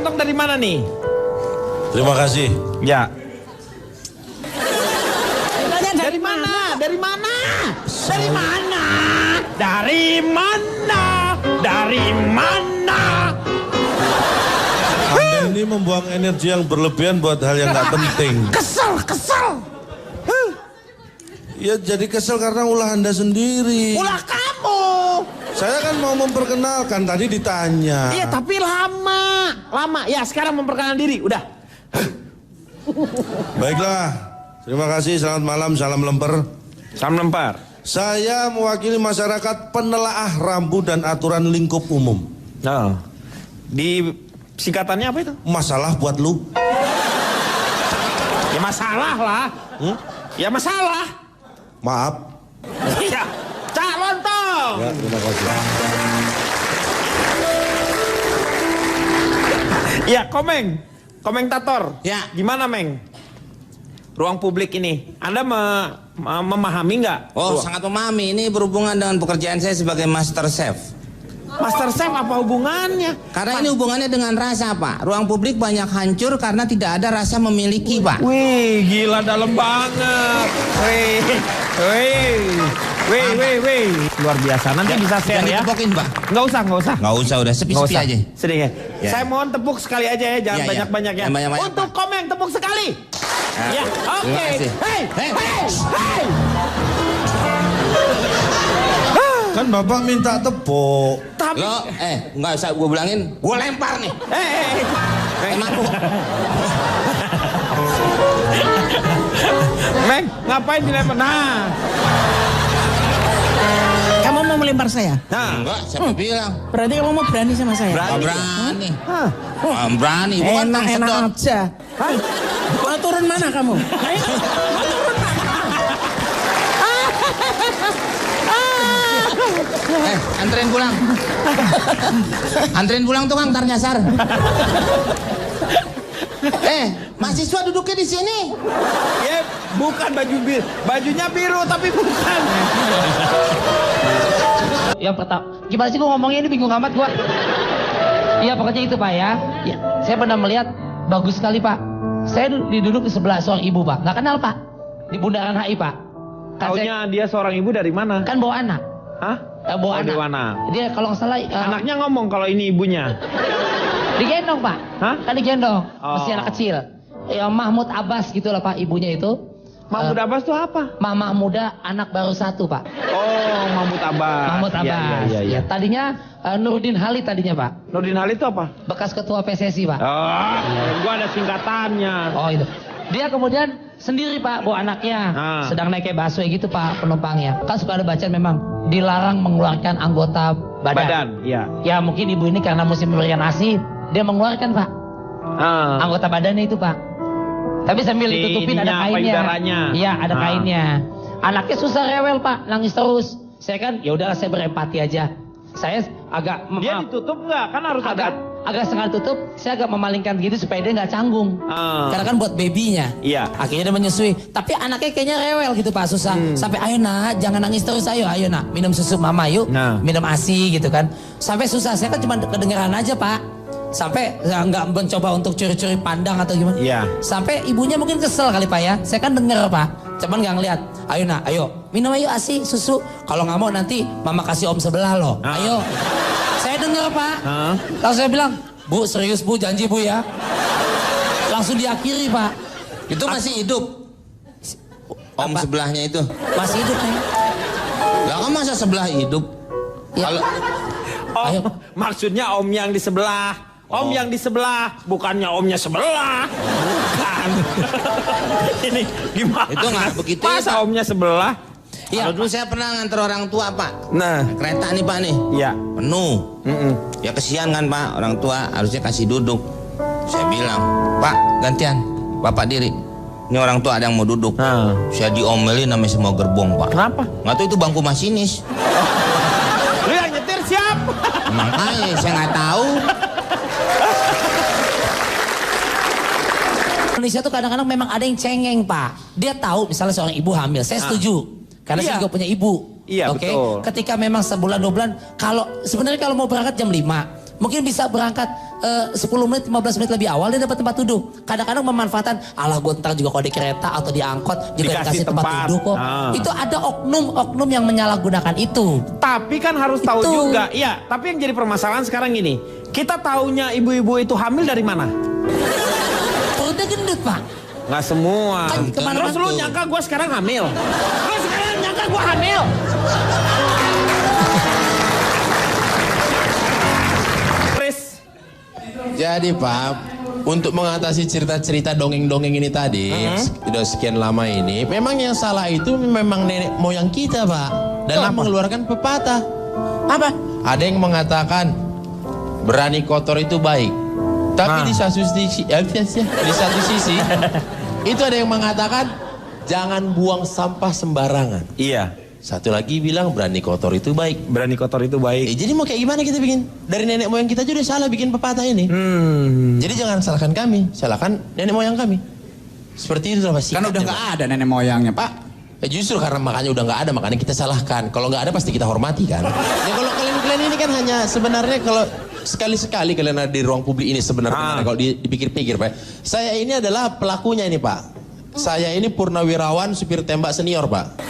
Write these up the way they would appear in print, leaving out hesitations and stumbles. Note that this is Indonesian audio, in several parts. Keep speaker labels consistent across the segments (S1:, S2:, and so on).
S1: Kerontong dari mana nih?
S2: Terima kasih.
S1: Ya. Dari mana? Dari mana? Dari mana? Dari mana? Dari mana?
S2: Anda ini membuang energi yang berlebihan buat hal yang nggak penting.
S1: Kesel.
S2: Ya jadi kesel karena ulah Anda sendiri.
S1: Ulah kamu.
S2: Saya kan mau memperkenalkan, tadi ditanya.
S1: Iya tapi lama. Ya sekarang memperkenalkan diri. Udah.
S2: Baiklah. Terima kasih, selamat malam, salam lemper.
S1: Salam lempar.
S2: Saya mewakili masyarakat penelaah rambu dan aturan lingkup umum.
S1: Nah, di singkatannya apa itu?
S2: Masalah buat lu.
S1: Ya masalah lah. Ya masalah.
S2: Maaf.
S1: Iya. Cak Lontong.
S2: Ya, terima kasih.
S1: Ya, komentator.
S3: Ya.
S1: Gimana, Meng? Ruang publik ini, Anda memahami nggak?
S3: Oh, sangat memahami. Ini berhubungan dengan pekerjaan saya sebagai master chef.
S1: Master Chef apa hubungannya?
S3: Karena ini hubungannya dengan rasa, Pak. Ruang publik banyak hancur karena tidak ada rasa memiliki, Pak.
S1: Wih, gila dalam banget. Wih. Luar biasa. Nanti bisa share ya.
S3: Ditepokin, Pak.
S1: Nggak usah.
S3: Nggak usah, udah sepi-sepi aja.
S1: Sedikit.
S3: Ya.
S1: Saya mohon tepuk sekali aja ya, jangan
S3: Ya, ya.
S1: banyak-banyak ya.
S3: Jangan banyak-banyak,
S1: Untuk
S3: Pak.
S1: Komeng tepuk sekali. Ya, oke.
S3: Terima kasih.
S1: Hey.
S2: Kan Bapak minta tepuk.
S1: Tapi
S3: Lo, nggak usah gue bilangin. Gue lempar nih. Emangku.
S1: Meng, ngapain dilempar? Nah.
S4: Kamu mau melempar saya?
S3: Enggak, siapa bilang?
S4: Berarti kamu mau berani sama saya?
S3: Nggak berani. Berani. Bukan
S4: Enak
S3: sedot.
S4: aja. Mau turun mana kamu?
S3: Anterin pulang. Anterin pulang tuh Kang, ntar nyasar. Mahasiswa duduknya di sini.
S1: Ya, bukan baju biru. Bajunya biru tapi bukan.
S5: Yang pertama, gimana sih gua ngomongnya ini bingung amat gua. Iya pokoknya itu Pak ya. Ya, saya pernah melihat bagus sekali Pak. Saya duduk di sebelah seorang ibu Pak. Nggak kenal Pak. Di Bundaran HI Pak.
S1: Taunya dia seorang ibu dari mana?
S5: Kan bawa anak.
S1: Hah?
S5: Bawa
S1: Di
S5: anak.
S1: mana?
S5: Dia kalau nggak salah
S1: Anaknya ngomong kalau ini ibunya.
S5: digendong Pak.
S1: Hah?
S5: Kan digendong.
S1: Oh.
S5: Masih anak kecil. Ya Mahmud Abbas gitu lah Pak ibunya itu.
S1: Mahmud Abbas itu apa?
S5: Mama muda anak baru satu Pak.
S1: Oh, Mahmud Abbas.
S5: Mahmud Abbas.
S1: Iya.
S5: Ya, tadinya Nurdin Halid tadinya Pak.
S1: Nurdin Halid itu apa?
S5: Bekas ketua PSSI Pak.
S1: Oh, gua ada singkatannya.
S5: Oh itu. Dia kemudian sendiri Pak bawa anaknya. Sedang naik kayak busway gitu Pak penumpangnya. Kan suka ada bacaan memang dilarang mengeluarkan anggota badan.
S1: Iya.
S5: Ya mungkin ibu ini karena musim pemberian ASI dia mengeluarkan Pak. Anggota badannya itu Pak. Tapi sambil ditutupin ada kainnya. Iya ada kainnya. Anaknya susah rewel Pak, nangis terus. Saya kan ya udahlah saya berempati aja. Saya agak
S1: Dia ditutup nggak? Kan harus
S5: agak setengah tutup, saya agak memalingkan gitu supaya dia nggak canggung.
S4: Karena kan buat babynya.
S1: Iya.
S4: Akhirnya dia menyusui. Tapi anaknya kayaknya rewel gitu Pak, susah. Sampai ayo nak, jangan nangis terus, ayo nak. Minum susu mama yuk. Minum ASI gitu kan. Sampai susah, saya kan cuma kedengeran aja Pak. Sampai nggak mencoba untuk curi-curi pandang atau gimana.
S1: Iya.
S4: Sampai ibunya mungkin kesel kali Pak ya. Saya kan denger Pak. Cuman nggak ngeliat. Ayo nak, ayo. Minum ayo ASI, susu. Kalau nggak mau nanti mama kasih om sebelah loh. Ayo. Saya denger Pak. Lalu saya bilang, Bu serius Bu, janji Bu ya. Langsung diakhiri Pak.
S3: Itu masih hidup. Om sebelahnya itu.
S4: Masih hidup nih.
S3: Lah kan masa sebelah hidup?
S4: Ya.
S3: Kalau
S1: Oh, maksudnya om yang di sebelah. Om yang di sebelah, bukannya omnya sebelah. Bukan. Ini gimana?
S3: Itu nggak begitu ya,
S1: Masa
S3: Pak?
S1: omnya sebelah?
S3: Kalau dulu saya pernah nganter orang tua Pak.
S1: Nah.
S3: Kereta nih Pak nih.
S1: Iya.
S3: Penuh. Ya kesian kan Pak, orang tua harusnya kasih duduk. Saya bilang, Pak gantian, Bapak diri. Ini orang tua ada yang mau duduk. Saya diomelin namanya semua gerbong Pak.
S1: Kenapa?
S3: Nggak tahu itu bangku masinis.
S1: Lu yang nyetir siapa?
S3: Makanya saya nggak tahu.
S4: Indonesia tuh kadang-kadang memang ada yang cengeng Pak. Dia tahu misalnya seorang ibu hamil, saya setuju. Karena saya juga punya ibu.
S1: Iya,
S4: Oke?
S1: betul.
S4: Ketika memang sebulan 2 bulan, kalau sebenarnya kalau mau berangkat jam 5, mungkin bisa berangkat 10 menit, 15 menit lebih awal dia dapat tempat duduk. Kadang-kadang memanfaatkan, alah gue ntar juga kalau di kereta atau di angkot juga dikasih tempat duduk kok. Itu ada oknum-oknum yang menyalahgunakan itu.
S1: Tapi kan harus tahu
S4: Itu.
S1: juga. Iya, tapi yang jadi permasalahan sekarang gini. Kita taunya ibu-ibu itu hamil dari mana?
S4: Perutnya gendut Pak.
S1: Nggak semua.
S4: Kan kemana-mana
S1: Terus lu
S4: tuh.
S1: nyangka gue sekarang hamil? Lu sekarang nyangka gue hamil? Chris.
S6: Jadi Pak, untuk mengatasi cerita-cerita dongeng-dongeng ini tadi, sudah sekian lama ini, memang yang salah itu memang nenek moyang kita Pak, dalam mengeluarkan pepatah.
S1: Apa?
S6: Ada yang mengatakan berani kotor itu baik, tapi di satu sisi, itu ada yang mengatakan jangan buang sampah sembarangan.
S1: Iya.
S6: Satu lagi bilang berani kotor itu baik.
S1: Berani kotor itu baik.
S6: Jadi mau kayak gimana kita bikin? Dari nenek moyang kita juga salah bikin pepatah ini. Jadi jangan salahkan kami, salahkan nenek moyang kami. Seperti itu Pak.
S7: Kan udah nggak ada nenek moyangnya Pak.
S6: Justru karena makanya udah nggak ada, makanya kita salahkan. Kalau nggak ada pasti kita hormati kan. Ya kalau kalian ini kan hanya sebenarnya kalau sekali-sekali kalian ada di ruang publik ini sebenarnya kalau dipikir-pikir Pak. Saya ini adalah pelakunya ini Pak. Saya ini purnawirawan supir tembak senior Pak.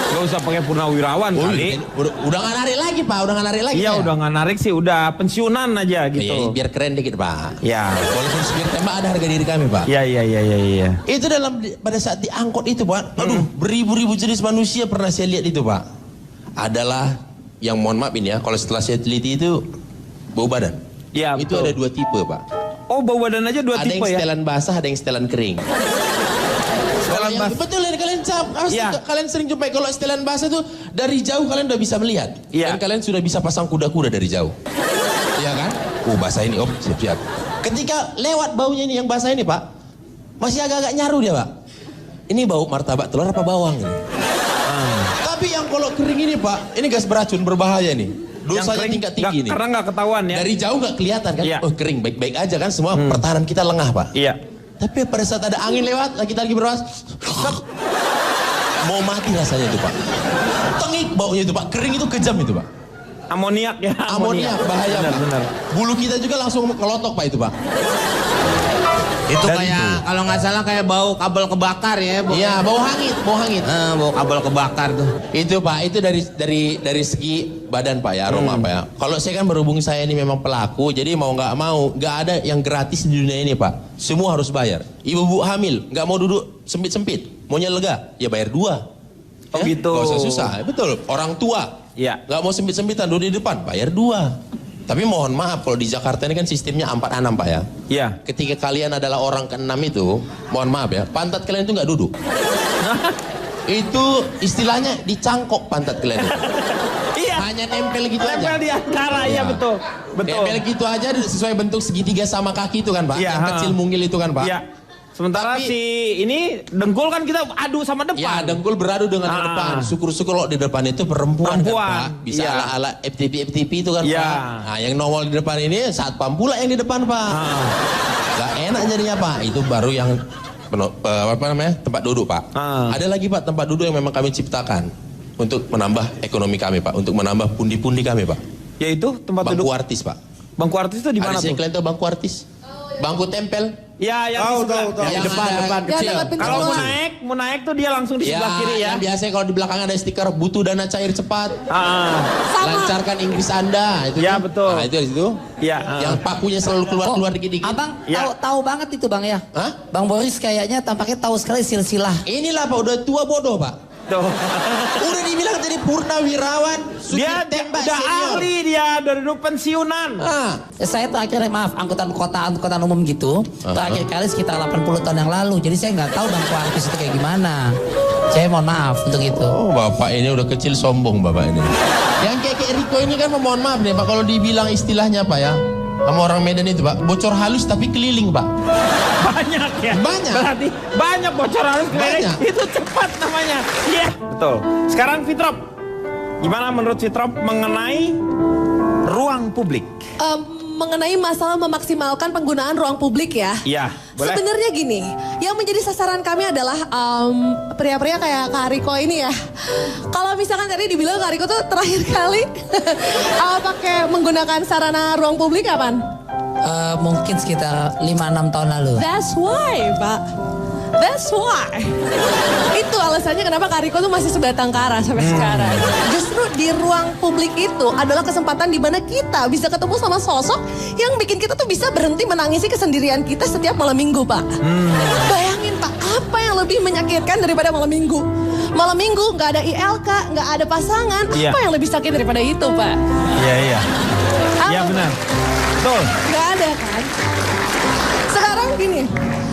S1: Gak usah pakai purnawirawan kali.
S6: Udah nggak narik lagi Pak, udah nggak narik lagi.
S1: Iya
S6: saya.
S1: udah nggak narik sih, udah pensiunan aja gitu.
S6: Iya, biar keren dikit Pak.
S1: Ya.
S6: Walaupun supir tembak ada harga diri kami Pak.
S1: Iya.
S6: Itu pada saat diangkut itu Pak, aduh beribu-ribu jenis manusia pernah saya lihat itu Pak. Adalah yang mohon maaf ini ya, kalau setelah saya teliti itu bau badan.
S1: Iya
S6: Itu
S1: betul.
S6: ada 2 tipe Pak.
S1: Oh bau badan aja 2
S6: Ada
S1: tipe
S6: yang
S1: ya?
S6: setelan basah, ada yang setelan kering. Kalau yang, betul ya kalian sering jumpai kalau setelan basah tuh dari jauh kalian udah bisa melihat.
S1: Iya.
S6: Dan kalian sudah bisa pasang kuda-kuda dari jauh. Iya kan? Basah ini om, siap-siap. Ketika lewat baunya ini yang basah ini Pak, masih agak-agak nyaru dia Pak. Ini bau martabak telur apa bawang ini? Tapi yang kalau kering ini Pak, ini gas beracun berbahaya nih. Dosanya tingkat tinggi nih.
S1: Karena nggak ketahuan ya.
S6: Dari jauh nggak kelihatan kan?
S1: Iya.
S6: Oh kering, baik-baik aja kan semua pertahanan kita lengah Pak.
S1: Iya.
S6: Tapi pada saat ada angin lewat, kita lagi berwas, mau mati rasanya itu Pak. Tengik baunya itu Pak, kering itu kejam itu Pak.
S1: Amoniak ya.
S6: Amoniak bahaya Pak.
S1: Benar.
S6: Bulu kita juga langsung kelotok Pak itu Pak.
S3: Itu
S6: Dan
S3: kayak kalau nggak salah kayak bau kabel kebakar ya.
S6: Iya, bau hangit, bau hangit.
S3: Bau kabel kebakar tuh.
S6: Itu Pak, itu dari segi badan Pak ya, aroma Pak ya. Kalau saya kan berhubung saya ini memang pelaku, jadi mau nggak ada yang gratis di dunia ini Pak. Semua harus bayar. Ibu-ibu hamil nggak mau duduk sempit-sempit, maunya lega, ya bayar 2.
S1: Oh gitu.
S6: Gak usah susah, betul. Orang tua,
S1: Iya.
S6: nggak mau sempit-sempitan duduk di depan, bayar 2. Tapi mohon maaf, kalau di Jakarta ini kan sistemnya 4-6 Pak ya.
S1: Iya.
S6: Ketika kalian adalah orang ke-6 itu, mohon maaf ya, pantat kalian itu nggak duduk. Itu istilahnya dicangkok pantat kalian itu.
S1: Iya.
S6: Hanya nempel gitu aja.
S1: Nempel di antara, iya betul. Betul.
S6: Nempel gitu aja sesuai bentuk segitiga sama kaki itu kan Pak.
S1: Iya,
S6: Yang kecil mungil itu kan Pak.
S1: Iya. Sementara
S6: Tapi-
S1: si ini dengkul kan kita adu sama depan.
S6: Ya dengkul beradu dengan yang depan. Syukur-syukur kalau di depan itu perempuan. Kan, Pak. Bisa
S1: Iya.
S6: ala-ala FTP itu kan
S1: Iya.
S6: Pak. Nah yang nongol di depan ini satpam pula yang di depan Pak. Gak enak jadinya Pak. Itu baru yang apa namanya tempat duduk Pak. Ada lagi Pak tempat duduk yang memang kami ciptakan untuk menambah ekonomi kami Pak, untuk menambah pundi-pundi kami Pak.
S1: Yaitu tempat
S6: Bangku
S1: duduk.
S6: artis Pak.
S1: Bangku artis itu di mana
S6: Ada sih
S1: tuh?
S6: kalian tahu bangku artis? Bangku tempel.
S1: Ya, yang di sebelah.
S2: Tahu.
S1: Yang
S6: Yang
S1: depan
S6: ada-
S1: kecil.
S8: dekat pintu
S1: Kalau
S8: keluar.
S1: mau naik tuh dia langsung di sebelah kiri ya.
S6: Yang biasanya kalau di belakang ada stiker butuh dana cair cepat. Lancarkan Inggris Anda. Itu
S1: Ya,
S6: tuh.
S1: betul.
S6: Nah, itu di situ.
S1: Iya.
S6: Yang pakunya selalu keluar dikit-dikit.
S4: Abang
S1: Ya.
S4: tahu banget itu Bang ya.
S6: Hah?
S4: Bang Boris kayaknya tampaknya tahu sekali silsilah.
S6: Inilah Pak udah tua bodoh Pak.
S1: Tuh.
S6: Udah dibilang jadi purnawirawan, supir
S1: Dia
S6: tembak
S1: udah
S6: senior.
S1: ahli dia dari dulu pensiunan.
S4: Saya terakhir maaf angkutan umum gitu. Terakhir kali sekitar 80 tahun yang lalu. Jadi saya nggak tahu bangku artis itu kayak gimana. Saya mohon maaf untuk itu.
S6: Oh Bapak ini udah kecil sombong Bapak ini. Yang kayak Riko ini kan mohon maaf nih Pak kalau dibilang istilahnya Pak ya. Sama orang Medan itu Pak, bocor halus tapi keliling Pak.
S1: Banyak ya.
S6: Banyak.
S1: Berarti banyak bocoran harus keliling.
S6: Banyak.
S1: Itu cepat namanya. Iya. Betul. Sekarang Fitrop. Gimana menurut Fitrop mengenai ruang publik?
S8: Mengenai masalah memaksimalkan penggunaan ruang publik ya.
S1: Iya, boleh.
S8: Sebenarnya gini, yang menjadi sasaran kami adalah pria-pria kayak Kak Riko ini ya. Kalau misalkan tadi dibilang Kak Riko tuh terakhir kali pakai menggunakan sarana ruang publik kapan?
S4: Mungkin sekitar 5-6 tahun lalu.
S8: That's why, Pak. That's why. Itu alasannya kenapa Kak Riko tuh masih sebatang kara sampai sekarang. Justru di ruang publik itu adalah kesempatan di mana kita bisa ketemu sama sosok yang bikin kita tuh bisa berhenti menangisi kesendirian kita setiap malam minggu, Pak. Bayangin, Pak, apa yang lebih menyakitkan daripada malam minggu? Malam minggu nggak ada ILK, nggak ada pasangan.
S1: Iya.
S8: Apa yang lebih sakit daripada itu, Pak?
S1: Iya, iya. Iya benar. Betul.
S8: Nggak ada kan? Sekarang gini,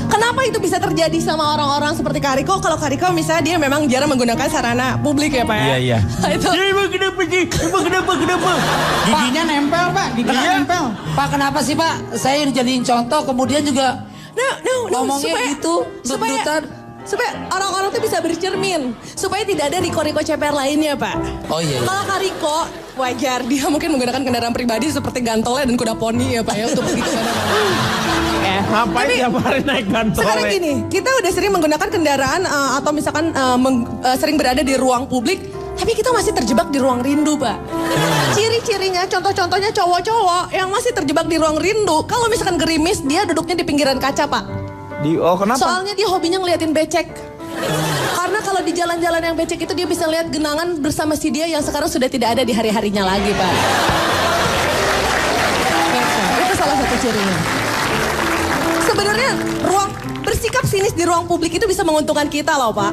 S8: kenapa itu bisa terjadi sama orang-orang seperti Kak Riko? Kalau Kak Riko misalnya dia memang jarang menggunakan sarana publik ya Pak ya?
S1: Iya, iya.
S8: Itu.
S1: Ya, emang kenapa sih? Emang kenapa?
S7: Giginya nempel Pak, giginya nempel.
S4: Pak kenapa sih Pak? Saya dijadiin contoh kemudian juga
S8: No,
S4: ngomongnya gitu, dut-dutan.
S8: supaya orang-orang tuh bisa bercermin. Supaya tidak ada Riko-Riko CPR lainnya Pak.
S4: Oh iya.
S8: Kalau Kak Riko, wajar dia mungkin menggunakan kendaraan pribadi seperti gantolnya dan kuda poni ya Pak ya untuk pergi ke mana-mana.
S1: Ngapain tiap hari naik gantole?
S8: Sekarang gini, kita udah sering menggunakan kendaraan atau misalkan sering berada di ruang publik, tapi kita masih terjebak di ruang rindu, Pak. Ciri-cirinya, contoh-contohnya cowok-cowok yang masih terjebak di ruang rindu, kalau misalkan gerimis, dia duduknya di pinggiran kaca, Pak.
S1: Kenapa?
S8: Soalnya dia hobinya ngeliatin becek. Karena kalau di jalan-jalan yang becek itu dia bisa lihat genangan bersama si dia yang sekarang sudah tidak ada di hari-harinya lagi, Pak. Itu salah satu cirinya. Sebenarnya bersikap sinis di ruang publik itu bisa menguntungkan kita loh Pak.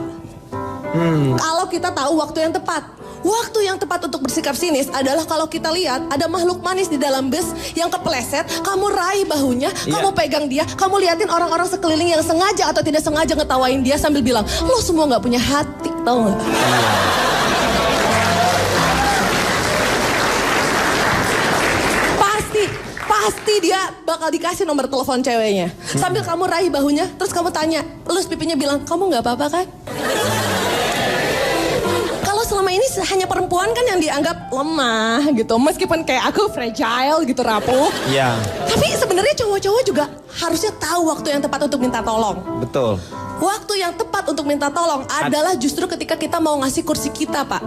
S8: Kalau kita tahu waktu yang tepat. Waktu yang tepat untuk bersikap sinis adalah kalau kita lihat ada makhluk manis di dalam bus yang kepleset, kamu raih bahunya, kamu pegang dia, kamu liatin orang-orang sekeliling yang sengaja atau tidak sengaja ngetawain dia sambil bilang, lo semua gak punya hati, tau gak? Pasti dia bakal dikasih nomor telepon ceweknya. Sambil kamu raih bahunya, terus kamu tanya, elus pipinya bilang, kamu gak apa-apa kan? Kalau selama ini hanya perempuan kan yang dianggap lemah gitu. Meskipun kayak aku fragile gitu, rapuh.
S1: Iya.
S8: Tapi sebenarnya cowok-cowok juga harusnya tahu waktu yang tepat untuk minta tolong.
S1: Betul.
S8: Waktu yang tepat untuk minta tolong adalah justru ketika kita mau ngasih kursi kita, Pak.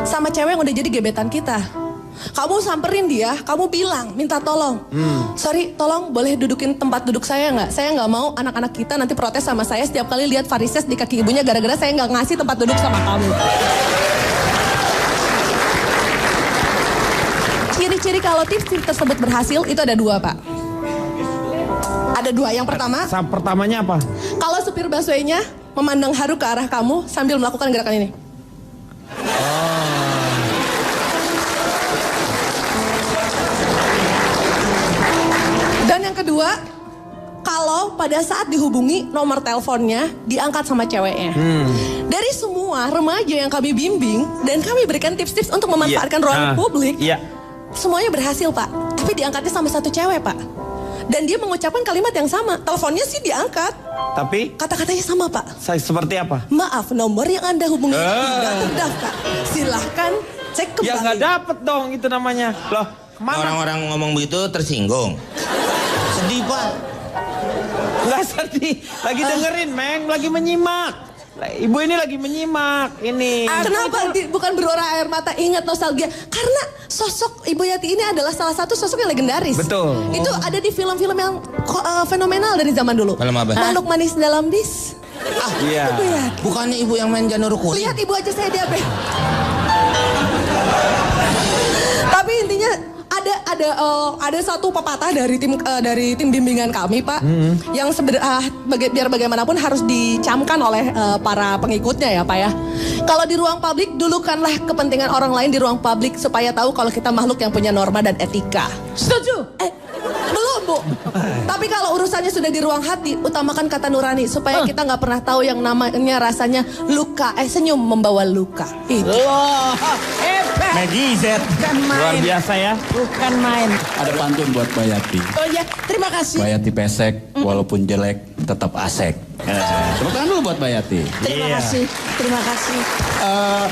S8: Sama cewek yang udah jadi gebetan kita. Kamu samperin dia, kamu bilang, minta tolong. Sorry, tolong boleh dudukin tempat duduk saya nggak? Saya nggak mau anak-anak kita nanti protes sama saya setiap kali lihat varises di kaki ibunya gara-gara saya nggak ngasih tempat duduk sama kamu. Ciri-ciri kalau tips tersebut berhasil itu ada 2, Pak. Ada 2. Yang pertama,
S1: Pertamanya apa?
S8: kalau supir busway-nya memandang haru ke arah kamu sambil melakukan gerakan ini. Dan yang kedua, kalau pada saat dihubungi nomor teleponnya diangkat sama ceweknya. Dari semua remaja yang kami bimbing dan kami berikan tips-tips untuk memanfaatkan ruang publik, semuanya berhasil Pak. Tapi diangkatnya sama satu cewek Pak. Dan dia mengucapkan kalimat yang sama. Teleponnya sih diangkat.
S1: Tapi
S8: kata-katanya sama Pak.
S1: Seperti apa?
S8: Maaf, nomor yang Anda hubungi tidak terdaftar. Silahkan cek kembali.
S1: Ya nggak dapet dong itu namanya. Loh, kemana?
S3: Orang-orang ngomong begitu tersinggung. Sedih Pak.
S1: Nggak sedih. Lagi dengerin, Meng. Lagi menyimak. Ibu ini lagi menyimak. Ini.
S8: Kenapa bukan berora air mata ingat nostalgia? Karena sosok Ibu Yati ini adalah salah satu sosok yang legendaris.
S1: Betul.
S8: Itu ada di film-film yang fenomenal dari zaman dulu.
S3: Film apa?
S8: Makhluk manis dalam bis.
S1: Iya.
S8: Ibu Yati.
S3: Bukannya ibu yang main Janur Kuning?
S8: Lihat ibu aja saya diabetes. Tapi intinya ada satu pepatah dari tim bimbingan kami Pak, yang biar bagaimanapun harus dicamkan oleh para pengikutnya ya Pak ya. Kalau di ruang publik, dulukanlah kepentingan orang lain di ruang publik supaya tahu kalau kita makhluk yang punya norma dan etika. Setuju? Belum Bu. Tapi kalau urusannya sudah di ruang hati, utamakan kata nurani supaya kita nggak pernah tahu yang namanya rasanya luka. Senyum membawa luka. Itu.
S1: Maggie Z. Luar biasa ya.
S5: Bukan main.
S7: Ada pantun buat Mbak Yati.
S8: Oh ya, terima kasih.
S7: Mbak Yati pesek, walaupun jelek, tetap asek. Tepuk tangan dulu buat Mbak Yati.
S8: Terima kasih. Terima kasih.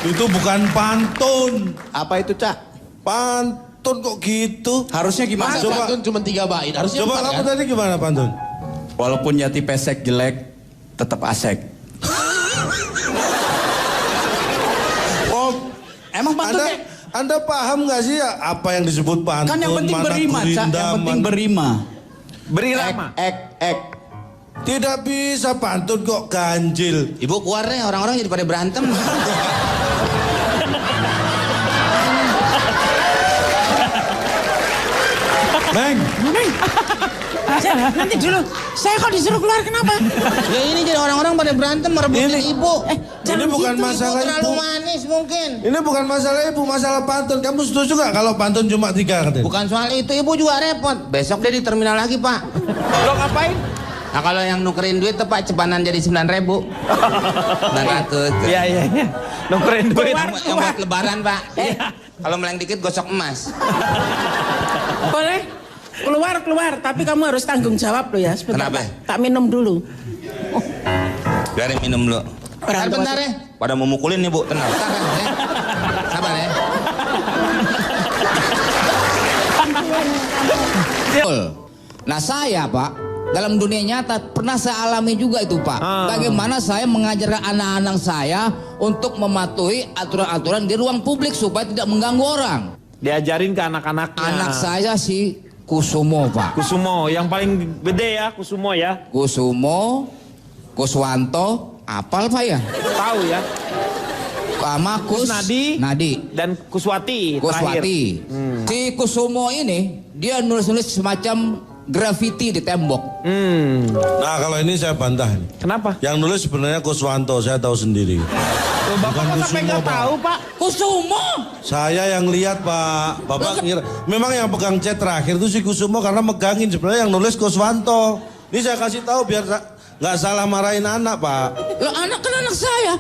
S2: Itu bukan pantun.
S7: Apa itu, Cak?
S2: Pantun kok gitu?
S7: Harusnya gimana?
S2: Coba,
S6: Pantun cuma 3 bait. Harusnya
S2: coba
S6: 4
S2: kamu
S6: kan?
S2: tadi gimana pantun?
S7: Walaupun Yati pesek, jelek, tetap asek. Oh, emang pantunnya?
S2: Anda paham gak sih ya apa yang disebut pantun?
S7: Kan yang penting
S2: mana
S7: berima, Cak. Yang
S2: gurindam,
S7: penting berima.
S1: Berirama.
S6: Ek.
S2: Tidak bisa pantun kok ganjil.
S3: Ibu keluar deh, orang-orang jadi pada berantem.
S2: Neng,
S5: Nanti dulu, saya kok disuruh keluar kenapa?
S3: Ya ini jadi orang-orang pada berantem merebutin ibu.
S2: ini bukan masalah
S3: Terlalu
S2: ibu.
S3: manis mungkin.
S2: Ini bukan masalah ibu, masalah pantun. Kamu setuju gak kalau pantun cuma 3 katanya?
S3: Bukan soal itu, ibu juga repot. Besok dia di terminal lagi, Pak.
S1: Lo ngapain?
S3: Nah kalau yang nukerin duit tuh Pak, cepanan jadi 9.000. 900.
S1: Iya. Nukerin duit.
S3: Yang buat lebaran, Pak. Kalau meleng dikit gosok emas.
S5: Boleh? Keluar, tapi kamu harus tanggung jawab lo ya. Sebentar,
S3: Kenapa?
S5: Pak. Tak minum dulu.
S3: Biarin minum dulu.
S5: Orang tua
S3: Bentar ya. Pada mau mukulin nih, Bu. Tenang. Bentar, ya. Sabar ya.
S4: Nah saya Pak, dalam dunia nyata pernah saya alami juga itu Pak. Bagaimana saya mengajarkan anak-anak saya untuk mematuhi aturan-aturan di ruang publik supaya tidak mengganggu orang.
S1: Diajarin ke anak-anaknya.
S4: Anak saya si Kusumo Pak.
S1: Kusumo, yang paling gede ya, Kusumo ya.
S4: Kusumo, Kuswanto, apal Pak ya?
S1: Tahu ya.
S4: Sama
S1: Kusnadi.
S4: Nadi.
S1: Dan Kuswati.
S4: Kuswati.
S1: terakhir.
S4: Si Kusumo ini dia nulis-nulis semacam grafiti di tembok.
S2: Nah kalau ini saya bantah.
S1: Kenapa?
S2: Yang nulis sebenarnya Kuswanto, saya tahu sendiri.
S1: Loh, Bapak
S2: Bukan
S1: kok sampai
S2: Kusumo,
S1: nggak
S2: Pak.
S1: tahu, Pak?
S4: Kusumo.
S2: Saya yang lihat Pak, Bapak ngira. Memang yang pegang chat terakhir itu si Kusumo karena megangin, sebenarnya yang nulis Kuswanto. Ini saya kasih tahu biar nggak salah marahin anak Pak.
S4: Lo anak kan anak saya.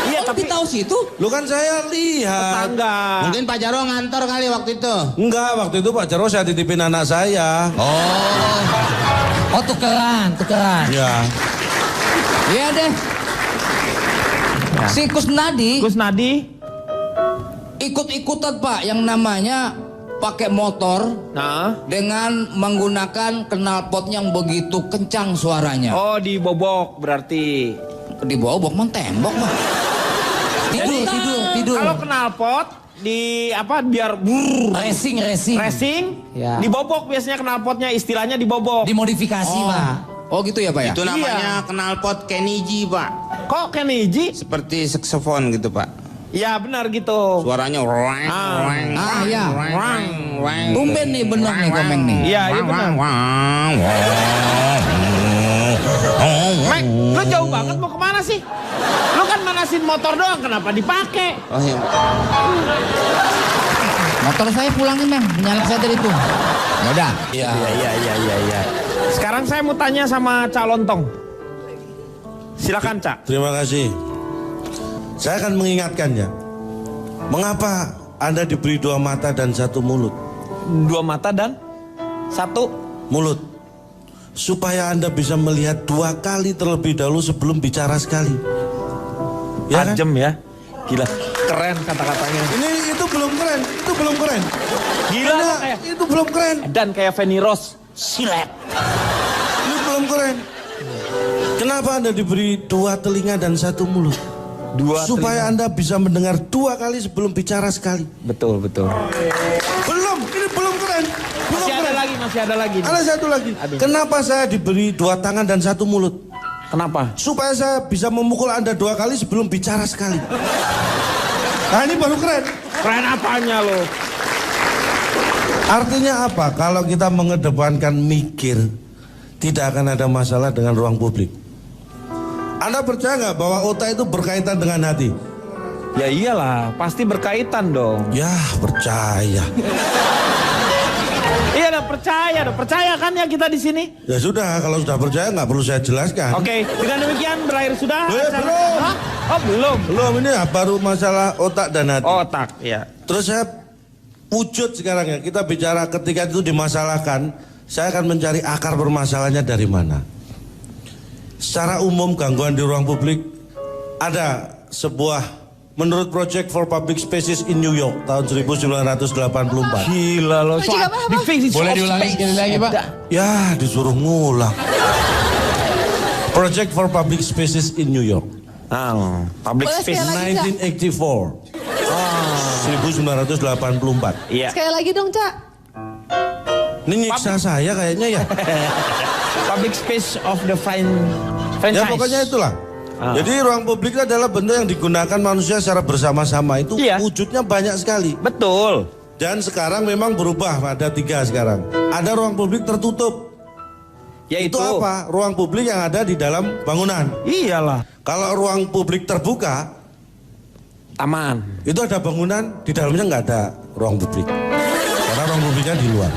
S1: Iya,
S4: Kok
S1: tapi
S4: tahu situ?
S2: Lu kan saya lihat.
S1: tetangga.
S3: Mungkin Pak Jarwo ngantor kali waktu itu.
S2: Enggak, waktu itu Pak Jarwo saya titipin anak saya.
S4: Oh tukeran.
S2: Ya.
S4: Iya deh. Si Kusnadi
S1: Kusnadi.
S4: ikut-ikutan Pak yang namanya pakai motor
S1: Nah.
S4: dengan menggunakan knalpot yang begitu kencang suaranya.
S1: Oh, dibobok berarti.
S4: Di bawah man tembok Pak. Tidur.
S1: Kalau knalpot di apa biar
S4: Racing.
S1: racing,
S4: Ya.
S1: dibobok biasanya knalpotnya, istilahnya dibobok.
S4: Dimodifikasi Pak. Oh gitu ya Pak ya?
S3: Itu namanya knalpot Kenny G, Pak.
S1: Kok Keniji?
S3: Seperti saksofon gitu, Pak.
S1: Ya benar gitu.
S3: Suaranya weng, weng,
S4: Ah, iya.
S3: weng, weng, weng.
S4: Tumben nih bener nih komeng nih.
S1: Iya benar. Mek, lu jauh banget mau kemana sih? Lu kan manasin motor doang, kenapa dipakai?
S3: Oh iya.
S4: Motor saya pulangin Meng, menyalip saya dari itu. Yaudah.
S1: Iya. Sekarang saya mau tanya sama Cak Lontong. Silakan Cak.
S2: Terima kasih. Saya akan mengingatkan ya. Mengapa Anda diberi 2 mata dan 1 mulut?
S1: 2 mata dan 1
S2: Mulut. Supaya Anda bisa melihat 2 kali terlebih dahulu sebelum bicara sekali. Ya kan?
S1: tajam ya. Gila, keren kata-katanya.
S2: Itu belum keren. Itu belum keren.
S1: Gila
S2: Anda,
S1: lo kayak
S2: itu belum keren.
S1: dan kayak Feni Rose. Silet.
S2: Ini belum keren. Kenapa Anda diberi 2 telinga dan 1 mulut?
S1: 2
S2: Supaya Anda bisa mendengar 2 kali sebelum bicara sekali.
S1: Betul.
S2: Belum, ini belum keren. Belum
S1: Masih ada
S2: keren.
S1: lagi, masih ada lagi.
S2: Ada satu lagi.
S1: Habis.
S2: Kenapa saya diberi 2 tangan dan 1 mulut?
S1: Kenapa?
S2: Supaya saya bisa memukul Anda 2 kali sebelum bicara sekali. Nah ini baru keren.
S1: Keren apanya lo?
S2: Artinya apa? Kalau kita mengedepankan mikir, tidak akan ada masalah dengan ruang publik. Anda percaya nggak bahwa otak itu berkaitan dengan hati?
S1: Ya iyalah, pasti berkaitan dong.
S2: Ya percaya.
S1: Iya dong, percaya kan ya kita di sini.
S2: Ya sudah, kalau sudah percaya nggak perlu saya jelaskan.
S1: Oke, dengan demikian berakhir sudah.
S2: Belum.
S1: Hah? Oh belum.
S2: Belum, ini ya, baru masalah otak dan hati.
S1: Otak, ya.
S2: Terus saya wujud sekarang ya, kita bicara ketika itu dimasalahkan, saya akan mencari akar permasalahannya dari mana. Secara umum gangguan di ruang publik ada sebuah, menurut Project for Public Spaces in New York tahun 1984.
S1: Gila lo.
S8: Project apa?
S7: Boleh diulangi sekali lagi Pak?
S2: Ya disuruh ngulang. Project for Public Spaces in New York
S1: Public
S8: Boleh
S1: space.
S8: sekali lagi, Cak?
S2: 1984. 1984.
S1: Iya.
S8: Sekali lagi dong, Cak.
S2: Ini nyiksa saya kayaknya ya.
S1: Public space of the franchise.
S2: Ya pokoknya itulah. Jadi ruang publik itu adalah bentuk yang digunakan manusia secara bersama-sama. Itu
S1: Iya.
S2: wujudnya banyak sekali.
S1: Betul.
S2: Dan sekarang memang berubah, ada 3 sekarang. Ada ruang publik tertutup.
S1: Yaitu
S2: Itu apa? Ruang publik yang ada di dalam bangunan.
S1: Iyalah.
S2: Kalau ruang publik terbuka,
S1: Taman.
S2: itu ada bangunan, di dalamnya nggak ada ruang publik. Karena ruang publiknya di luar.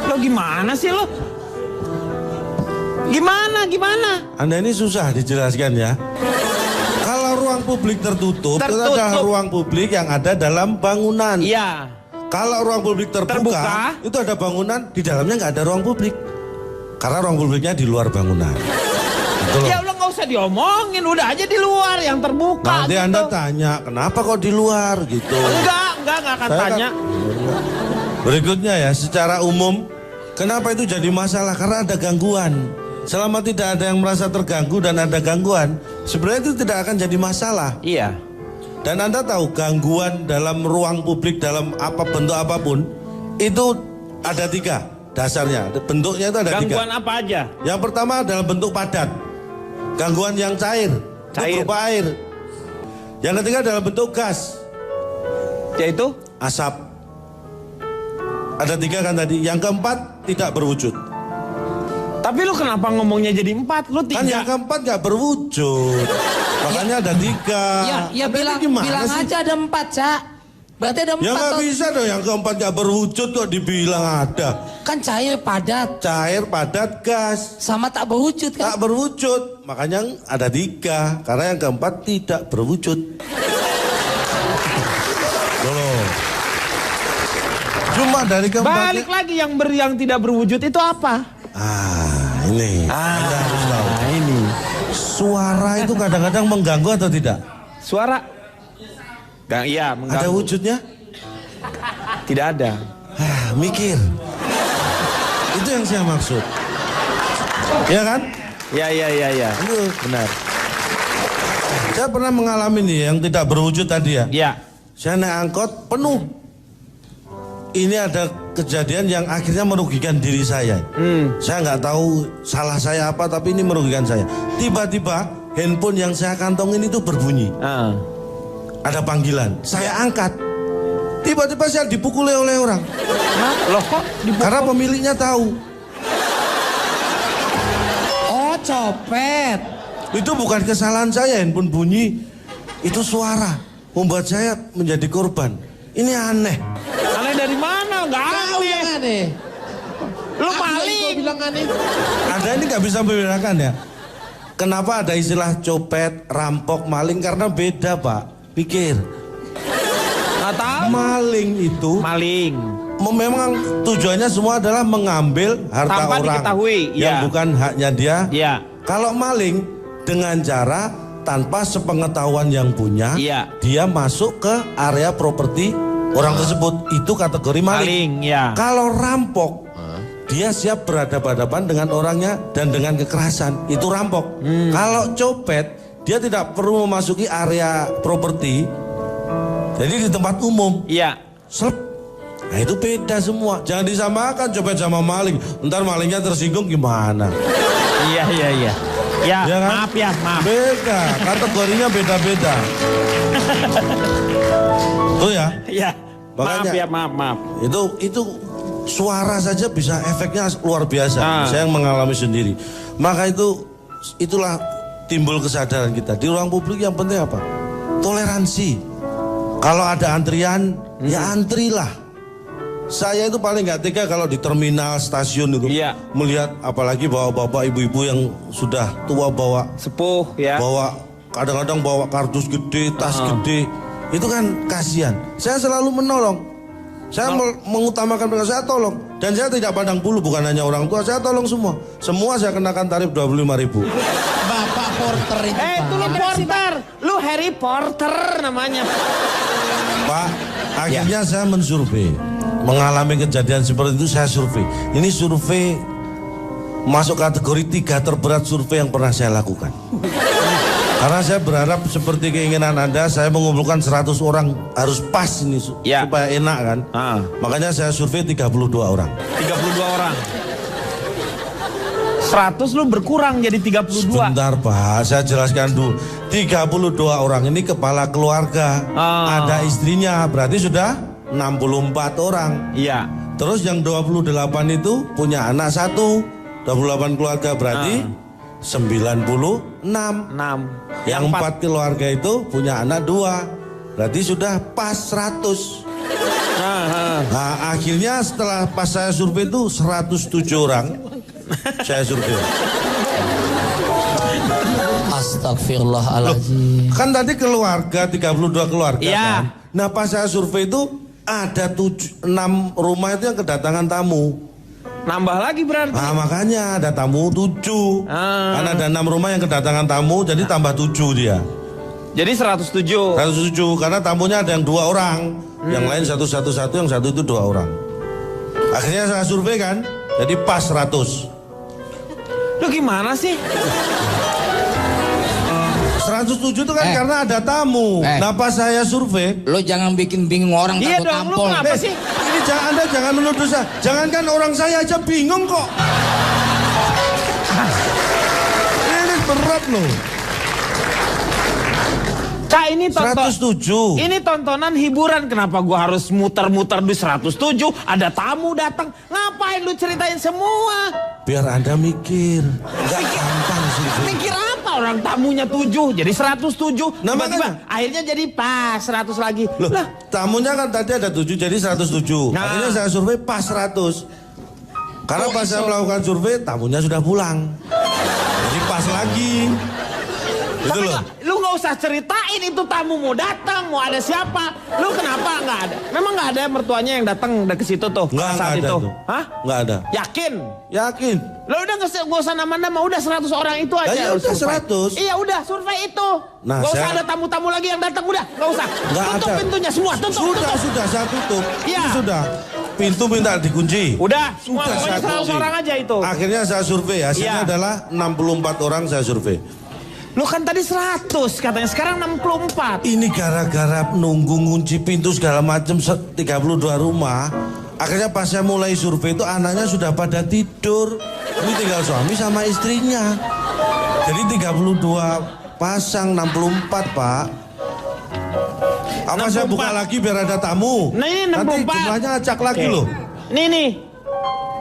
S1: Lo gimana sih lo? Gimana?
S2: Anda ini susah dijelaskan ya. Kalau ruang publik tertutup, itu adalah ruang publik yang ada dalam bangunan.
S1: Iya.
S2: Kalau ruang publik terbuka, itu ada bangunan, di dalamnya nggak ada ruang publik. Karena ruang publiknya di luar bangunan. Gitu loh.
S1: Ya udah nggak usah diomongin, udah aja di luar yang terbuka.
S2: Nanti
S1: gitu.
S2: Anda tanya, kenapa kok di luar gitu?
S1: Enggak akan
S2: Saya
S1: tanya.
S2: Berikutnya ya, secara umum, kenapa itu jadi masalah? Karena ada gangguan. Selama tidak ada yang merasa terganggu dan ada gangguan, sebenarnya itu tidak akan jadi masalah.
S1: Iya.
S2: Dan Anda tahu gangguan dalam ruang publik dalam apa bentuk apapun itu ada 3 dasarnya. Bentuknya itu ada 3.
S1: Gangguan apa aja?
S2: Yang pertama adalah bentuk padat. Gangguan yang cair. Itu berupa air. Yang ketiga adalah bentuk gas.
S1: Yaitu
S2: Asap. Ada 3 kan tadi. Yang keempat tidak berwujud.
S1: tapi lu kenapa ngomongnya jadi 4? Lu 3.
S2: Kan yang keempat nggak berwujud. Makanya ada 3.
S4: Ya
S2: Tapi
S4: bilang
S2: ini gimana sih?
S4: aja ada 4, Cak. Berarti ada 4.
S2: Ya nggak bisa dong yang keempat nggak berwujud kok dibilang ada.
S4: Kan cair padat
S2: Cair, padat, gas.
S4: sama tak berwujud kan.
S2: Tak berwujud. Makanya ada 3. Karena yang keempat tidak berwujud. Loh. Cuma dari keempat.
S1: Balik lagi yang tidak berwujud itu apa?
S2: Ini. Anda harus tahu.
S1: Ini.
S2: Suara itu kadang-kadang mengganggu atau tidak?
S1: Suara. Iya, mengganggu.
S2: Ada wujudnya?
S1: Tidak ada.
S2: Mikir. Itu yang saya maksud. Ya kan?
S1: Ya.
S2: Itu
S1: Benar.
S2: saya pernah mengalami nih yang tidak berwujud tadi ya.
S1: Ya.
S2: Saya naik angkot penuh. Ini ada kejadian yang akhirnya merugikan diri saya. Saya nggak tahu salah saya apa, tapi ini merugikan saya. Tiba-tiba handphone yang saya kantongin itu berbunyi. Ada panggilan. Saya angkat. Tiba-tiba saya dipukuli oleh orang.
S1: Loh kok dipukul?
S2: Karena pemiliknya tahu.
S4: Oh, copet.
S2: Itu bukan kesalahan saya, handphone bunyi. Itu suara membuat saya menjadi korban. Ini aneh.
S1: Aneh dari mana? Nggak aneh.
S4: Aneh.
S1: Lu maling.
S4: Bilang aneh.
S2: Ada ini nggak bisa membedakan ya. Kenapa ada istilah copet, rampok, maling? Karena beda Pak. Pikir.
S1: Nggak tahu.
S2: Maling itu
S1: Maling.
S2: memang tujuannya semua adalah mengambil harta
S1: Tanpa
S2: orang
S1: diketahui,
S2: yang
S1: ya.
S2: bukan haknya dia.
S1: Iya.
S2: Kalau maling dengan cara tanpa sepengetahuan yang punya,
S1: Iya.
S2: dia masuk ke area properti orang tersebut. Itu kategori maling.
S1: Maling, ya.
S2: Kalau rampok, dia siap berhadapan-hadapan dengan orangnya dan dengan kekerasan. Itu rampok. Kalau copet, dia tidak perlu memasuki area properti. Jadi di tempat umum.
S1: Iya.
S2: Slep. Nah itu beda semua. Jangan disamakan copet sama maling. Ntar malingnya tersinggung gimana?
S1: Iya. Ya,
S2: Ya kan?
S1: maaf ya, maaf.
S2: Beda. Kategorinya beda-beda. Tuh ya.
S1: Iya. Maaf
S2: Makanya-
S1: ya, maaf.
S2: Itu suara saja bisa efeknya luar biasa. Saya yang mengalami sendiri. Maka itulah timbul kesadaran kita. Di ruang publik yang penting apa? Toleransi. Kalau ada antrian, ya antrilah. Saya itu paling nggak tega kalau di terminal stasiun itu
S1: Iya.
S2: melihat apalagi bapak-bapak ibu-ibu yang sudah tua bawa
S1: Sepuh ya.
S2: kadang-kadang bawa kardus gede, tas gede. Itu kan kasihan. Saya selalu menolong. Saya mengutamakan mereka, saya tolong. Dan saya tidak pandang bulu, bukan hanya orang tua, saya tolong semua. Semua saya kenakan tarif 25.000.
S4: Bapak porter itu,
S1: Itu lu Porter. Lu Harry Porter namanya.
S2: Pak, akhirnya saya mensurvei. Mengalami kejadian seperti itu saya survei. Ini survei masuk kategori 3 terberat survei yang pernah saya lakukan. Karena saya berharap seperti keinginan Anda, saya mengumpulkan 100 orang harus pas ini
S1: Ya.
S2: supaya enak kan. Makanya saya survei 32 orang.
S1: 32 orang. 100 lu berkurang jadi 32.
S2: Sebentar Pak, saya jelaskan dulu. 32 orang ini kepala keluarga. Ada istrinya, berarti sudah 64 orang.
S1: Iya.
S2: Terus yang 28 itu punya anak 1. 28 keluarga berarti 96.
S1: 6.
S2: Yang 4 keluarga itu punya anak 2. Berarti sudah pas 100. Nah, akhirnya setelah pas saya survei itu 107 orang. Saya survei.
S4: Astagfirullahaladzim.
S2: Kan tadi keluarga 32 keluarga
S1: Iya.
S2: kan. Nah, pas saya survei itu ada 6 rumah itu yang kedatangan tamu.
S1: Nambah lagi berarti.
S2: Nah, makanya ada tamu 7. Karena ada 6 rumah yang kedatangan tamu, jadi tambah 7 dia.
S1: Jadi 107.
S2: 107 karena tamunya ada yang 2 orang. Yang lain satu, yang satu itu 2 orang. Akhirnya saya survei kan, jadi pas 100.
S1: Lu gimana sih?
S2: 107 itu kan karena ada tamu. Nah, pas saya survei,
S4: Lo jangan bikin bingung orang
S1: Iya
S4: takut
S1: dong, lu
S4: tampol.
S1: kenapa sih?
S2: ini Anda jangan menuduh saya. Jangankan orang saya aja bingung kok. Ini berat loh.
S1: Cak, ini
S2: 107.
S1: Ini tontonan hiburan, kenapa gua harus muter-muter di 107? Ada tamu datang, ngapain lu ceritain semua?
S2: Biar Anda mikir. Enggak gampang sih.
S1: Mikir apa, orang tamunya 7 jadi 107.
S2: Nah,
S1: Tiba-tiba
S2: makanya.
S1: akhirnya jadi pas 100 lagi.
S2: Loh,
S1: Lah,
S2: tamunya kan tadi ada 7 jadi 107.
S1: Nah.
S2: Akhirnya saya survei pas 100. Karena pas saya melakukan survei tamunya sudah pulang. Jadi pas lagi. Itu
S1: tapi
S2: loh.
S1: lu nggak usah ceritain itu tamu mau datang, mau ada siapa. Lu kenapa nggak ada? Memang nggak ada mertuanya yang datang ke situ tuh
S2: Nggak
S1: saat
S2: ada
S1: itu?
S2: tuh.
S1: Hah?
S2: Nggak ada.
S1: Yakin?
S2: Yakin.
S1: Lo udah nggak usah nama-nama, udah 100 orang itu aja.
S2: Ya
S1: lu
S2: udah,
S1: survei.
S2: 100.
S1: Iya udah, survei itu.
S2: Nah,
S1: Nggak usah
S2: saya-
S1: ada tamu-tamu lagi yang datang, udah nggak usah.
S2: Nggak
S1: Tutup
S2: ada.
S1: pintunya semua, tutup.
S2: Sudah saya tutup.
S1: Iya.
S2: Ini sudah. Pintu minta dikunci.
S1: Udah, semua
S2: Sudah
S1: pokoknya
S2: saya
S1: 100
S2: kunci.
S1: orang aja itu.
S2: Akhirnya saya survei, hasilnya
S1: Iya.
S2: adalah 64 orang saya survei.
S1: Lu kan tadi 100 katanya, sekarang 64.
S2: Ini gara-gara nunggu ngunci pintu segala macam 32 rumah. Akhirnya pas saya mulai survei itu anaknya sudah pada tidur. Ini tinggal suami sama istrinya. Jadi 32 pasang 64 Pak. Apa saya
S1: 64.
S2: buka lagi biar ada tamu?
S1: Nah, ini
S2: Nanti
S1: 64.
S2: jumlahnya acak lagi
S1: Oke.
S2: loh.
S1: Nih.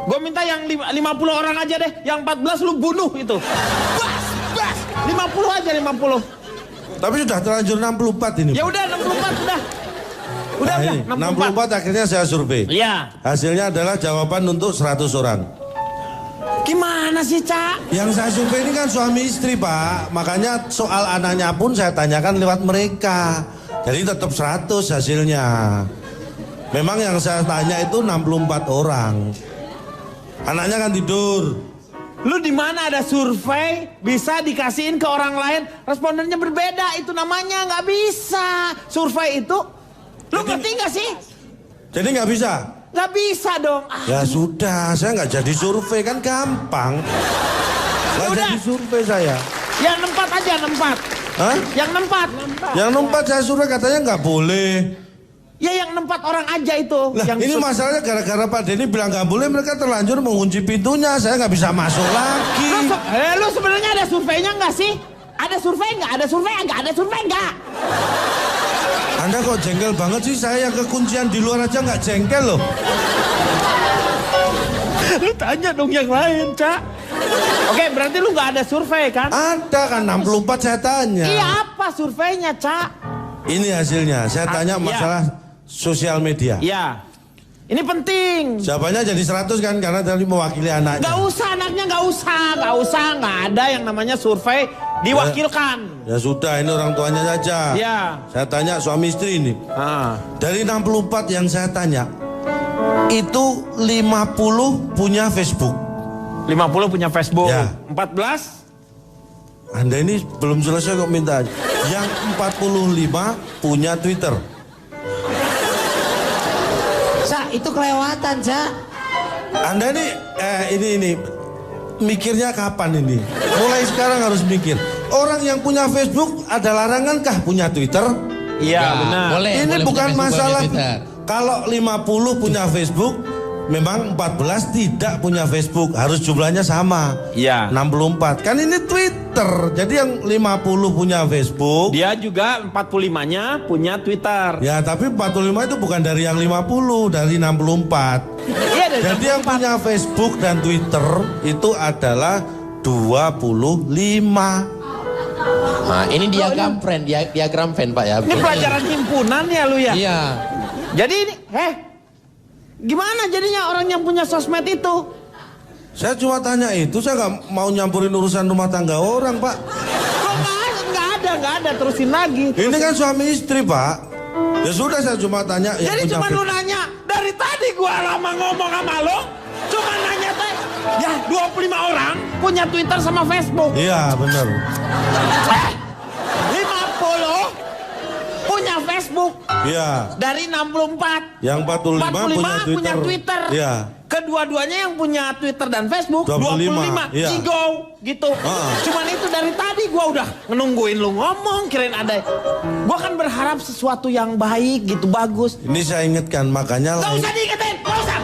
S1: Gue minta yang 50 orang aja deh. Yang 14 lu bunuh itu. Bas. 50 aja 50.
S2: Tapi sudah terlanjur 64 ini.
S1: Ya udah 64 udah. Udah,
S2: Nah, ini, 64 akhirnya saya survei.
S1: Iya.
S2: Hasilnya adalah jawaban untuk 100 orang.
S1: Gimana sih, Cak?
S2: Yang saya survei ini kan suami istri Pak. Makanya soal anaknya pun saya tanyakan lewat mereka. Jadi tetap 100 hasilnya. Memang yang saya tanya itu 64 orang. Anaknya kan tidur.
S1: Lu di mana ada survei bisa dikasihin ke orang lain, respondennya berbeda, itu namanya nggak bisa. Survei itu, lu ngerti nggak sih?
S2: Jadi nggak bisa?
S1: Nggak bisa dong.
S2: Ya sudah, saya nggak jadi survei kan gampang. Nggak
S1: Udah.
S2: jadi survei saya.
S1: Yang 64 aja, 64.
S2: Hah?
S1: Yang 64.
S2: Yang 64 saya survei katanya nggak boleh.
S1: Ya yang 64 orang aja itu.
S2: Lah
S1: yang
S2: ini masalahnya gara-gara Pak Denny bilang nggak boleh, mereka terlanjur mengunci pintunya. Saya nggak bisa masuk lagi.
S1: Lu sebenarnya ada surveinya nggak sih? Ada survei nggak? Ada survei nggak? Ada survei nggak?
S2: Anda kok jengkel banget sih, saya yang kekuncian di luar aja nggak jengkel loh.
S1: Lu tanya dong yang lain, Cak. Oke, berarti lu nggak ada survei kan?
S2: Ada kan 64 saya tanya.
S1: Iya, apa surveinya, Cak?
S2: Ini hasilnya, saya tanya
S1: iya.
S2: masalah sosial media.
S1: Iya. Ini penting.
S2: Jawabannya jadi 100 kan, karena tadi mewakili anaknya.
S1: Nggak usah anaknya, nggak usah. Nggak ada yang namanya survei diwakilkan.
S2: Ya sudah, ini orang tuanya saja.
S1: Iya.
S2: Saya tanya suami istri ini. Dari 64 yang saya tanya, itu 50 punya Facebook.
S1: 50 punya Facebook.
S2: Ya.
S1: 14?
S2: Anda ini belum selesai kok minta. Yang 45 punya Twitter.
S4: Cak, itu kelewatan, Cak.
S2: Anda ini ini mikirnya kapan ini? Mulai sekarang harus mikir. Orang yang punya Facebook ada larangankah punya Twitter?
S1: Iya,
S6: Nggak,
S1: benar.
S6: boleh.
S2: Ini
S6: punya
S2: bukan
S6: Facebook,
S2: masalah.
S6: punya Twitter.
S2: Kalau 50 punya Facebook, memang 14 tidak punya Facebook. Harus jumlahnya sama.
S1: Iya.
S2: 64. Kan ini Twitter. Jadi yang 50 punya Facebook.
S1: Dia juga 45-nya punya Twitter.
S2: Ya, tapi 45 itu bukan dari yang 50, dari 64.
S1: Iya, dari
S2: Jadi yang punya Facebook dan Twitter itu adalah 25.
S6: Nah, ini diagram fan, diagram fan Pak ya.
S1: Ini pelajaran himpunan ya lu ya?
S6: Iya.
S1: Jadi ini, gimana jadinya orang yang punya sosmed itu?
S2: Saya cuma tanya itu, saya nggak mau nyampurin urusan rumah tangga orang, Pak.
S1: Kok nggak ada, terusin lagi.
S2: Ini kan suami istri, Pak. Ya sudah, saya cuma tanya.
S1: Jadi
S2: yang
S1: cuma
S2: punya
S1: lu nanya, dari tadi gua lama ngomong sama lo, cuma nanya teh, ya 25 orang punya Twitter sama Facebook.
S2: Iya, benar.
S1: 50 punya Facebook
S2: Iya.
S1: dari 64.
S2: Yang 45 punya Twitter. Iya.
S1: Kedua-duanya yang punya Twitter dan Facebook
S2: 25, iya.
S1: Cigo gitu. Cuman itu dari tadi gua udah nungguin lu ngomong, kirain ada. Gua kan berharap sesuatu yang baik gitu, bagus.
S2: Ini saya ingatkan, makanya
S1: Gak usah diingetin, gak usah.